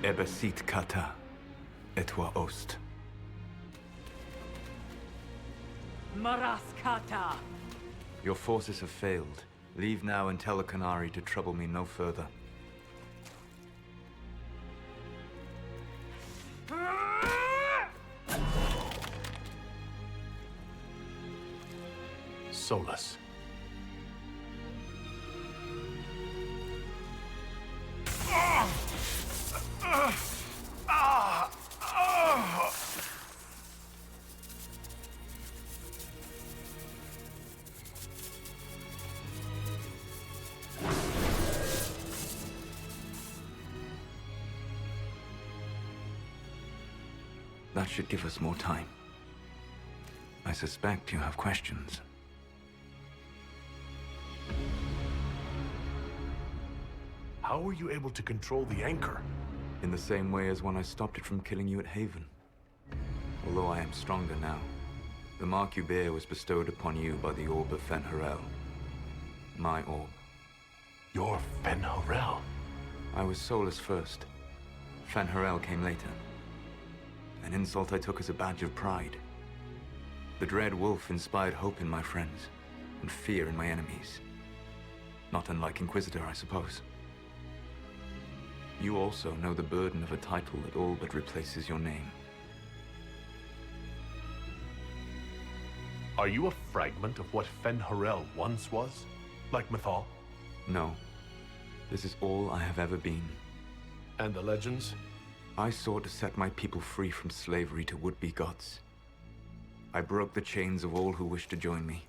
Ebesit kata, etwa ost. Maraskata! Your forces have failed. Leave now and tell the Canary to trouble me no further. Solas. That should give us more time. I suspect you have questions. How were you able to control the anchor? In the same way as when I stopped it from killing you at Haven. Although I am stronger now. The mark you bear was bestowed upon you by the orb of Fen'Harel. My orb. You're Fen'Harel. I was Solas first. Fen'Harel came later. An insult I took as a badge of pride. The Dreadwolf inspired hope in my friends, and fear in my enemies. Not unlike Inquisitor, I suppose. You also know the burden of a title that all but replaces your name. Are you a fragment of what Fen'Harel once was? Like Mythal? No. This is all I have ever been. And the legends? I sought to set my people free from slavery to would-be gods. I broke the chains of all who wished to join me.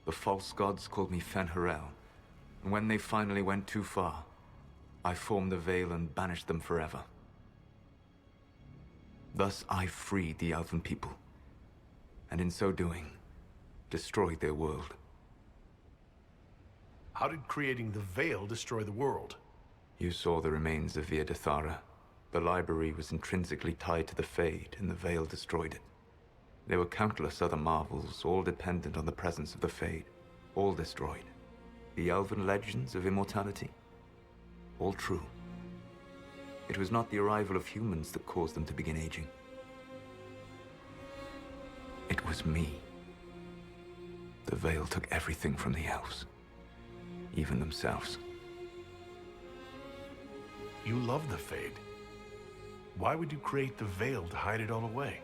The false gods called me Fen'Harel, and when they finally went too far, I formed the Veil and banished them forever. Thus I freed the Elven people, and in so doing, destroyed their world. How did creating the Veil destroy the world? You saw the remains of Via Dethara. The library was intrinsically tied to the Fade, and the Veil destroyed it. There were countless other marvels, all dependent on the presence of the Fade, all destroyed. The Elven legends of immortality, all true. It was not the arrival of humans that caused them to begin aging. It was me. The Veil took everything from the elves, even themselves. You love the Fade. Why would you create the Veil to hide it all away?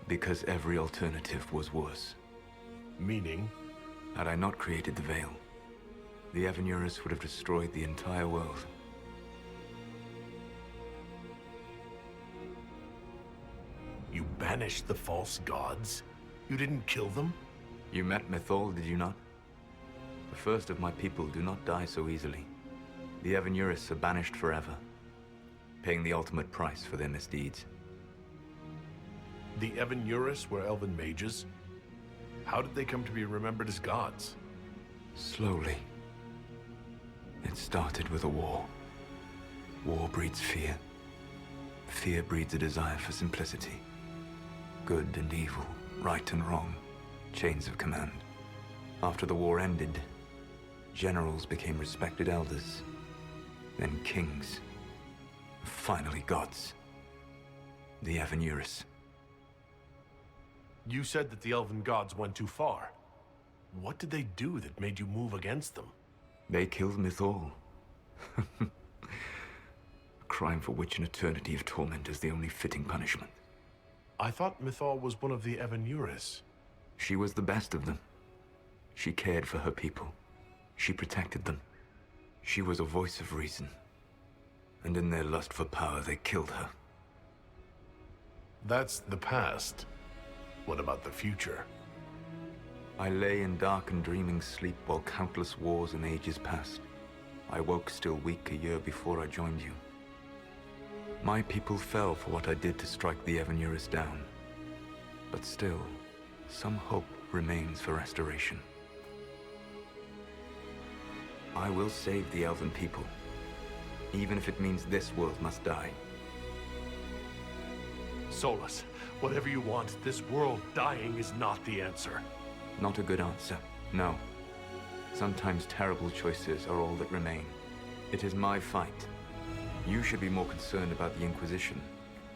Because every alternative was worse. Meaning? Had I not created the Veil, the Evanurus would have destroyed the entire world. You banished the false gods? You didn't kill them? You met Mythal, did you not? The first of my people do not die so easily. The Evanurus are banished forever, paying the ultimate price for their misdeeds. The Evanurus were elven mages? How did they come to be remembered as gods? Slowly. It started with a war. War breeds fear. Fear breeds a desire for simplicity. Good and evil, right and wrong, chains of command. After the war ended, generals became respected elders, then kings, finally gods. The Evanurus. You said that the elven gods went too far. What did they do that made you move against them? They killed Mythal. A crime for which an eternity of torment is the only fitting punishment. I thought Mythal was one of the Evanurus. She was the best of them. She cared for her people. She protected them. She was a voice of reason. And in their lust for power, they killed her. That's the past. What about the future? I lay in dark and dreaming sleep while countless wars and ages passed. I woke still weak a year before I joined you. My people fell for what I did to strike the Evanurus down. But still, some hope remains for restoration. I will save the Elven people, even if it means this world must die. Solas, whatever you want, this world dying is not the answer. Not a good answer, no. Sometimes terrible choices are all that remain. It is my fight. You should be more concerned about the Inquisition.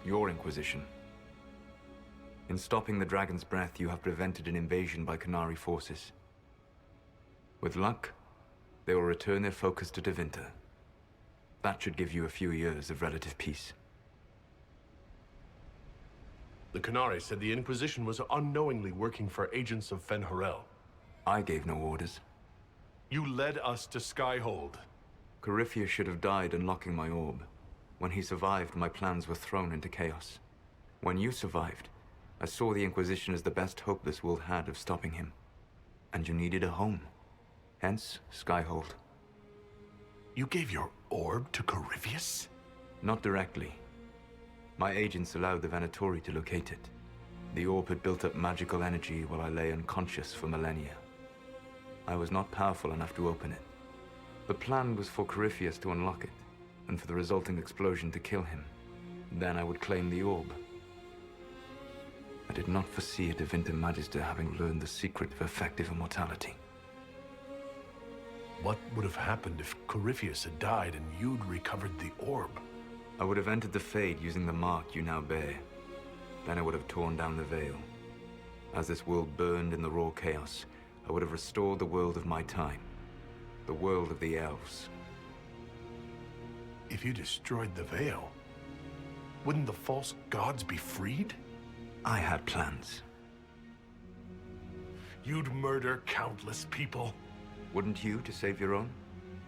Your Inquisition. In stopping the Dragon's Breath, you have prevented an invasion by Qunari forces. With luck, they will return their focus to Tevinter. That should give you a few years of relative peace. The Qunari said the Inquisition was unknowingly working for agents of Fen'Harel. I gave no orders. You led us to Skyhold. Corypheus should have died unlocking my orb. When he survived, my plans were thrown into chaos. When you survived, I saw the Inquisition as the best hope this world had of stopping him. And you needed a home. Hence, Skyhold. You gave your orb to Corypheus? Not directly. My agents allowed the Venatori to locate it. The orb had built up magical energy while I lay unconscious for millennia. I was not powerful enough to open it. The plan was for Corypheus to unlock it, and for the resulting explosion to kill him. Then I would claim the orb. I did not foresee a Tevinter Magister having learned the secret of effective immortality. What would have happened if Corypheus had died and you'd recovered the orb? I would have entered the Fade using the mark you now bear. Then I would have torn down the veil. As this world burned in the raw chaos, I would have restored the world of my time. The world of the elves. If you destroyed the veil, wouldn't the false gods be freed? I had plans. You'd murder countless people. Wouldn't you, to save your own?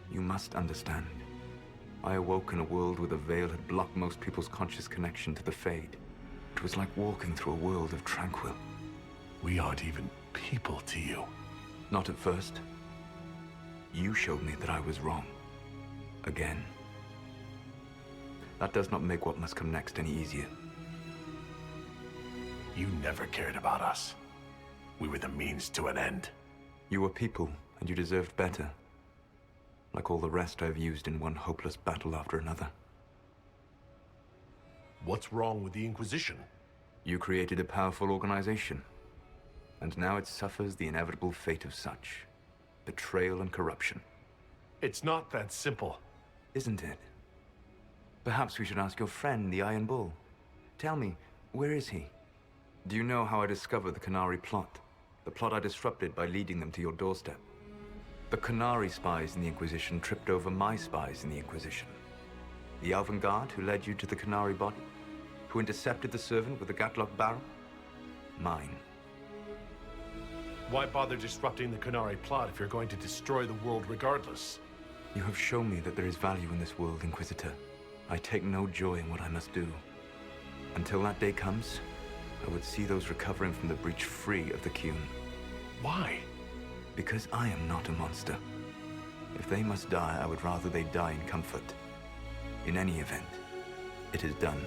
You must understand. I awoke in a world where the veil had blocked most people's conscious connection to the Fade. It was like walking through a world of tranquil. We aren't even people to you. Not at first. You showed me that I was wrong. Again. That does not make what must come next any easier. You never cared about us. We were the means to an end. You were people, and you deserved better. Like all the rest I've used in one hopeless battle after another. What's wrong with the Inquisition? You created a powerful organization. And now it suffers the inevitable fate of such. Betrayal and corruption. It's not that simple. Isn't it? Perhaps we should ask your friend, the Iron Bull. Tell me, where is he? Do you know how I discovered the Qunari plot? The plot I disrupted by leading them to your doorstep? The Qunari spies in the Inquisition tripped over my spies in the Inquisition. The Elven Guard who led you to the Qunari body? Who intercepted the servant with the Gatlock barrel? Mine. Why bother disrupting the Qunari plot if you're going to destroy the world regardless? You have shown me that there is value in this world, Inquisitor. I take no joy in what I must do. Until that day comes, I would see those recovering from the breach free of the Qun. Why? Because I am not a monster. If they must die, I would rather they die in comfort. In any event, it is done.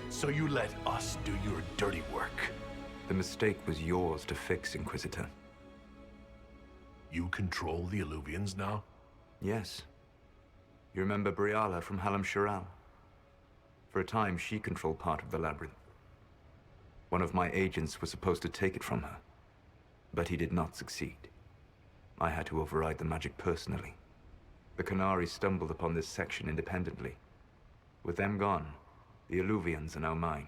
So you let us do your dirty work? The mistake was yours to fix, Inquisitor. You control the Illuvians now? Yes. You remember Briala from Halam Shiral? For a time, she controlled part of the labyrinth. One of my agents was supposed to take it from her, but he did not succeed. I had to override the magic personally. The Qunari stumbled upon this section independently. With them gone, the Illuvians are now mine.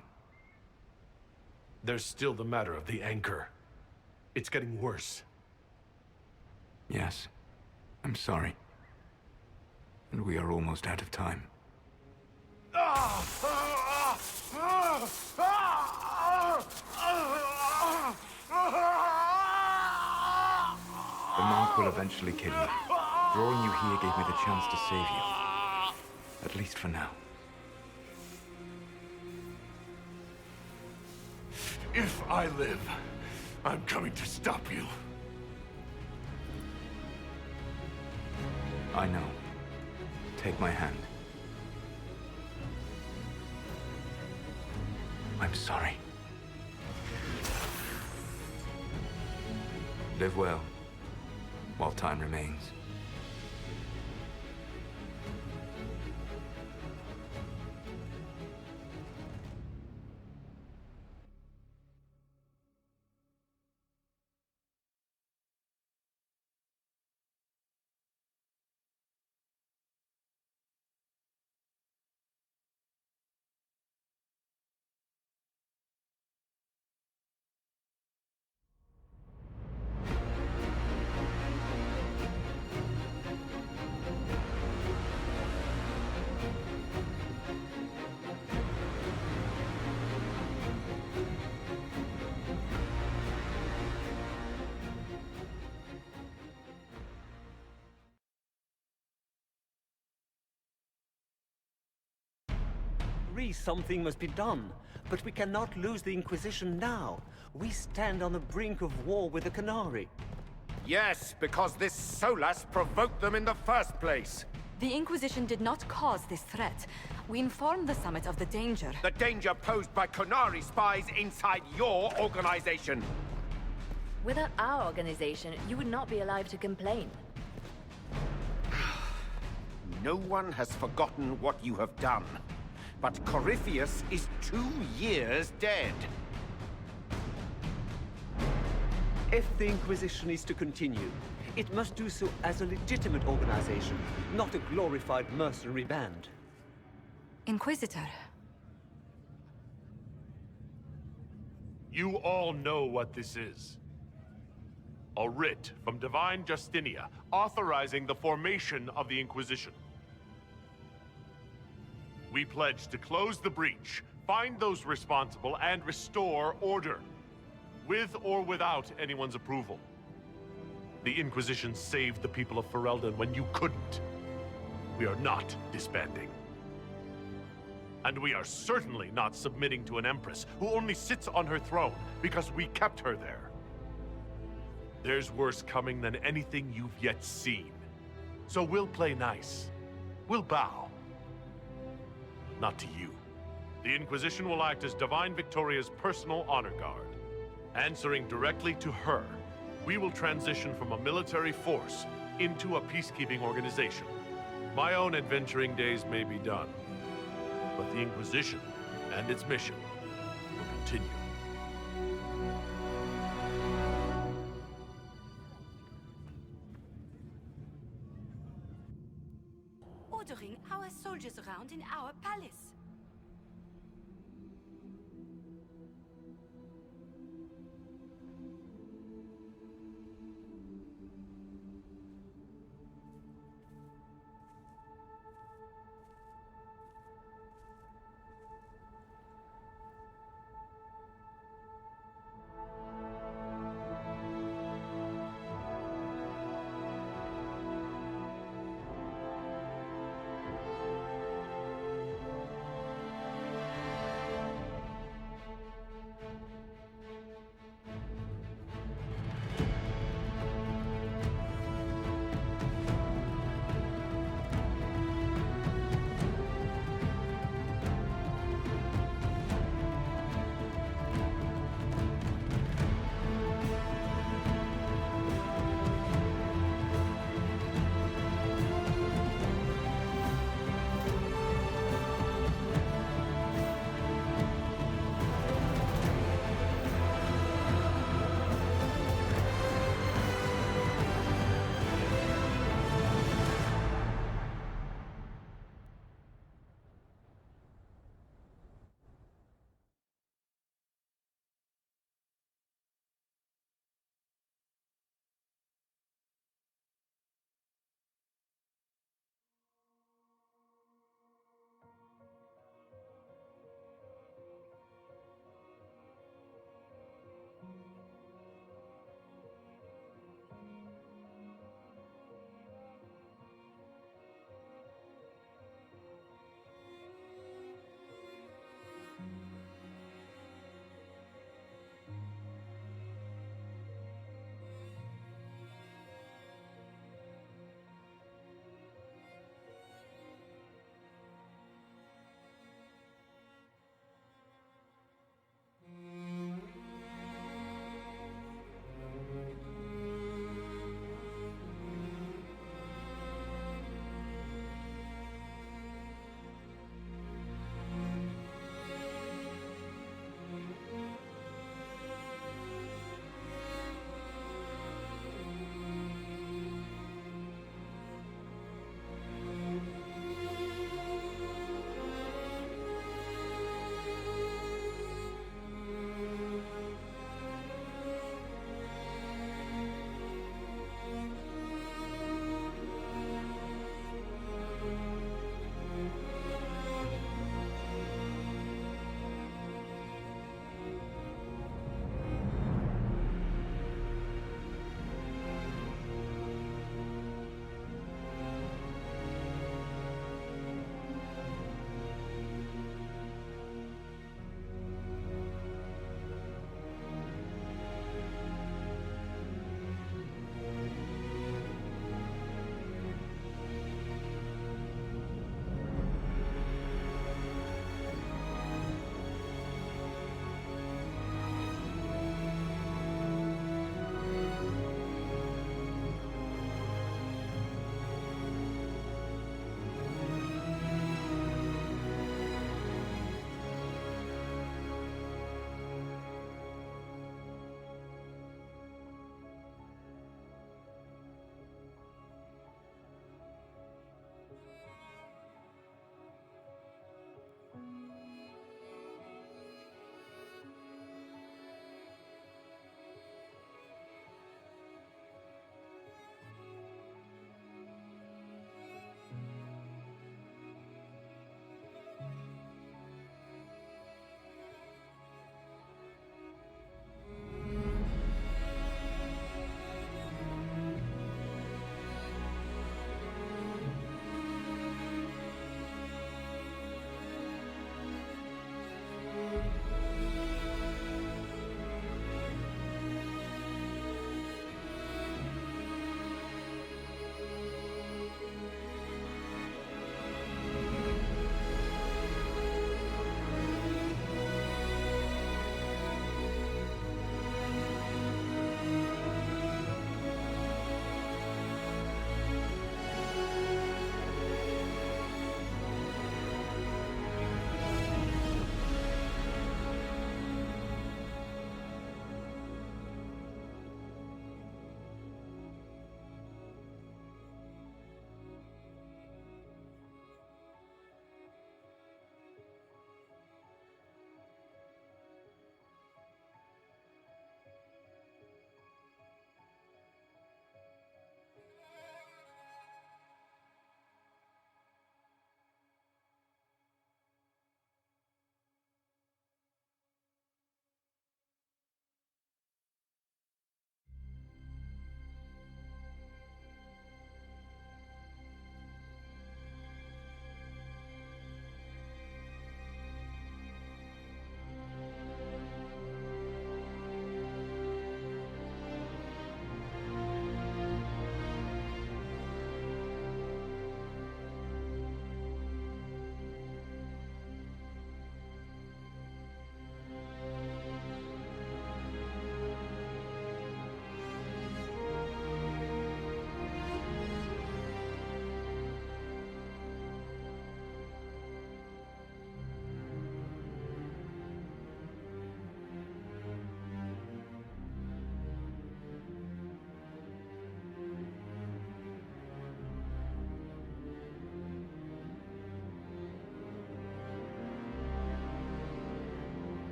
There's still the matter of the anchor. It's getting worse. Yes, I'm sorry. And we are almost out of time. The mark will eventually kill you. Drawing you here gave me the chance to save you. At least for now. If I live, I'm coming to stop you. I know. Take my hand. I'm sorry. Live well, while time remains. agree something must be done, but we cannot lose the Inquisition now. We stand on the brink of war with the Canary. Yes, because this Solas provoked them in the first place. The Inquisition did not cause this threat. We informed the Summit of the danger. The danger posed by Canary spies inside your organization. Without our organization, you would not be alive to complain. No one has forgotten what you have done. But Corypheus is 2 years dead. If the Inquisition is to continue, it must do so as a legitimate organization, not a glorified mercenary band. Inquisitor. You all know what this is. A writ from Divine Justinia authorizing the formation of the Inquisition. We pledge to close the breach, find those responsible, and restore order. With or without anyone's approval. The Inquisition saved the people of Ferelden when you couldn't. We are not disbanding. And we are certainly not submitting to an Empress who only sits on her throne because we kept her there. There's worse coming than anything you've yet seen. So we'll play nice. We'll bow. Not to you. The Inquisition will act as Divine Victoria's personal honor guard. Answering directly to her, we will transition from a military force into a peacekeeping organization. My own adventuring days may be done, but the Inquisition and its mission will continue. Ordering our soldiers around in our palace.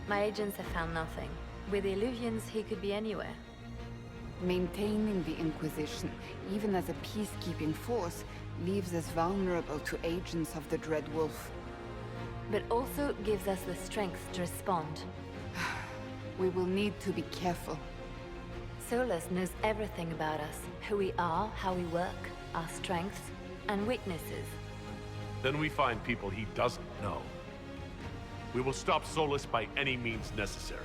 My agents have found nothing. With the Illuvians, he could be anywhere. Maintaining the Inquisition, even as a peacekeeping force, leaves us vulnerable to agents of the Dreadwolf. But also gives us the strength to respond. We will need to be careful. Solas knows everything about us. Who we are, how we work, our strengths, and weaknesses. Then we find people he doesn't know. We will stop Solas by any means necessary.